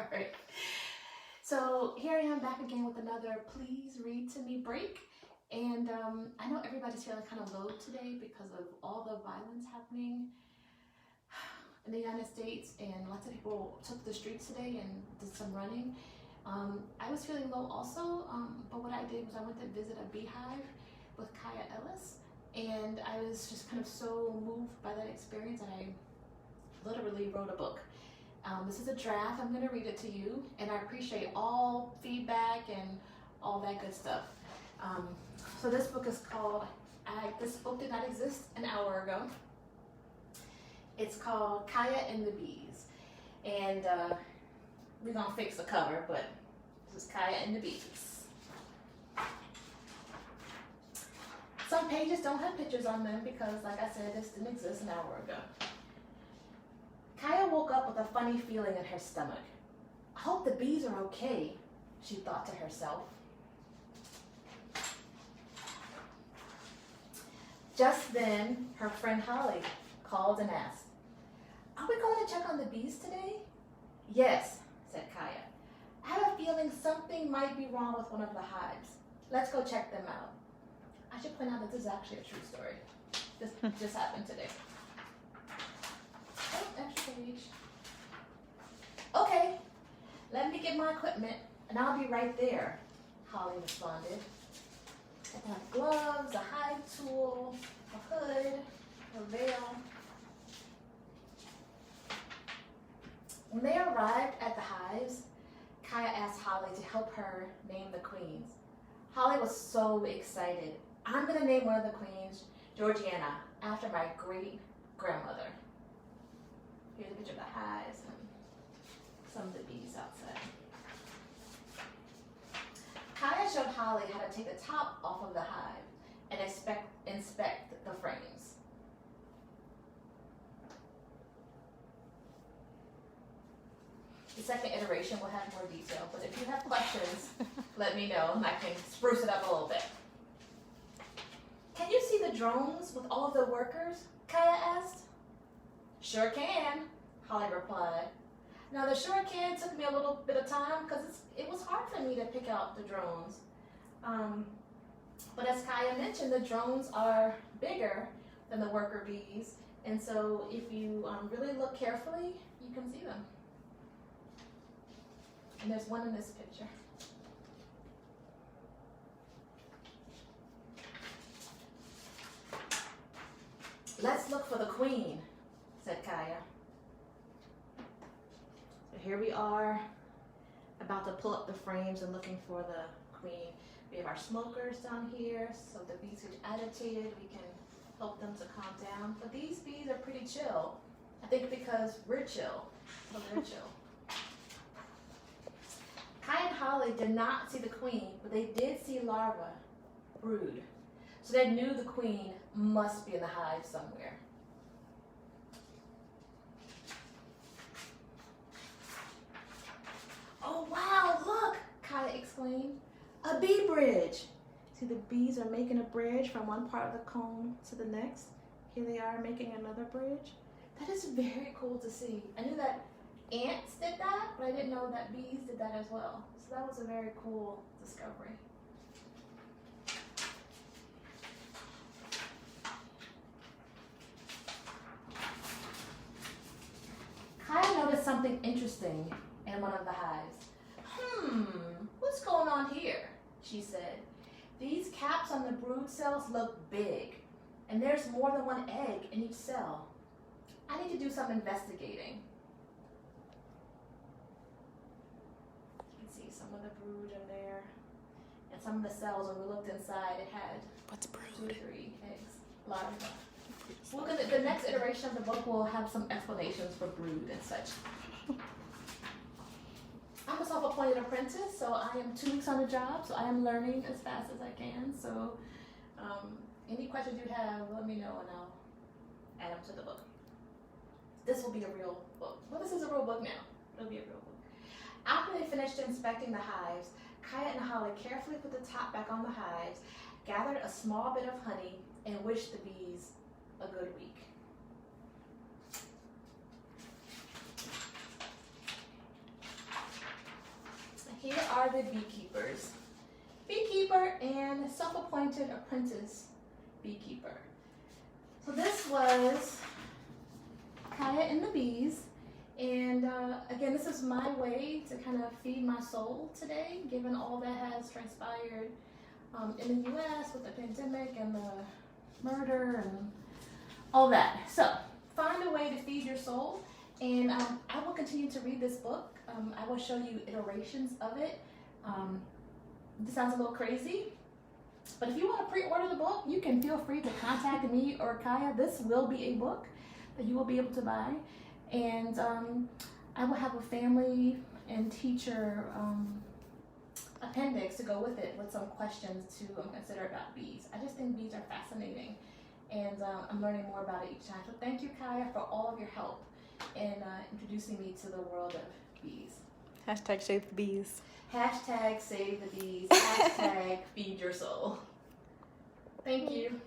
All right. So here I am back again with another Please Read to Me break. And I know everybody's feeling kind of low today because of all the violence happening in the United States, and lots of people took the streets today and did some running. I was feeling low also, but what I did was I went to visit a beehive with Kiya Ellis, and I was just kind of so moved by that experience that I literally wrote a book. This is a draft. I'm going to read it to you, and I appreciate all feedback and all that good stuff. So this book is called, this book did not exist an hour ago. It's called Kiya and the Bees, and we're going to fix the cover, but this is Kiya and the Bees. Some pages don't have pictures on them because, like I said, this didn't exist an hour ago. Kiya woke up with a funny feeling in her stomach. I hope the bees are okay, she thought to herself. Just then, her friend Holly called and asked, "Are we going to check on the bees today?" "Yes," said Kiya. "I have a feeling something might be wrong with one of the hives. Let's go check them out." I should point out that this is actually a true story. This just happened today. Oh, extra page. "Okay, let me get my equipment and I'll be right there," Holly responded. I have gloves, a hive tool, a hood, a veil. When they arrived at the hives, Kiya asked Holly to help her name the queens. Holly was so excited. "I'm going to name one of the queens Georgiana, after my great-grandmother." Here's a picture of the hives and some of the bees outside. Kiya showed Holly how to take the top off of the hive and inspect the frames. The second iteration will have more detail, but if you have questions, let me know and I can spruce it up a little bit. "Can you see the drones with all of the workers?" Kiya asked. "Sure can," Holly replied. Now the sure can took me a little bit of time because it was hard for me to pick out the drones. But as Kiya mentioned, the drones are bigger than the worker bees, and so if you really look carefully, you can see them. And there's one in this picture. "Let's look for the queen," said Kiya. So here we are, about to pull up the frames and looking for the queen. We have our smokers down here, so the bees get agitated, we can help them to calm down. But these bees are pretty chill. I think because we're chill, so they're chill. Kiya and Holly did not see the queen, but they did see larvae, brood. So they knew the queen must be in the hive somewhere. "Oh wow, look!" Kiya exclaimed. "A bee bridge!" See, the bees are making a bridge from one part of the comb to the next. Here they are making another bridge. That is very cool to see. I knew that ants did that, but I didn't know that bees did that as well. So that was a very cool discovery. Kiya noticed something interesting in one of the hives. What's going on here?" she said. "These caps on the brood cells look big, and there's more than one egg in each cell. I need to do some investigating." You can see some of the brood in there, and some of the cells, when we looked inside, it had What's brood? 2 or 3 eggs. Larvae. Well, the next iteration of the book will have some explanations for brood and such. I'm a self-appointed apprentice, so I am 2 weeks on the job, so I am learning as fast as I can. So any questions you have, let me know and I'll add them to the book. This will be a real book. Well, this is a real book now. It'll be a real book. After they finished inspecting the hives, Kiya and Holly carefully put the top back on the hives, gathered a small bit of honey, and wished the bees a good week. are the beekeepers. Beekeeper and self-appointed apprentice beekeeper. So this was Kiya and the bees. And again, this is my way to kind of feed my soul today, given all that has transpired in the US with the pandemic and the murder and all that. So find a way to feed your soul. And I will continue to read this book. I will show you iterations of it. This sounds a little crazy, but if you want to pre-order the book, you can feel free to contact me or Kiya. This will be a book that you will be able to buy. And I will have a family and teacher appendix to go with it with some questions to consider about bees. I just think bees are fascinating, and I'm learning more about it each time. So thank you, Kiya, for all of your help in introducing me to the world of bees. Hashtag save the bees. Hashtag save the bees. Hashtag feed your soul. Thank you.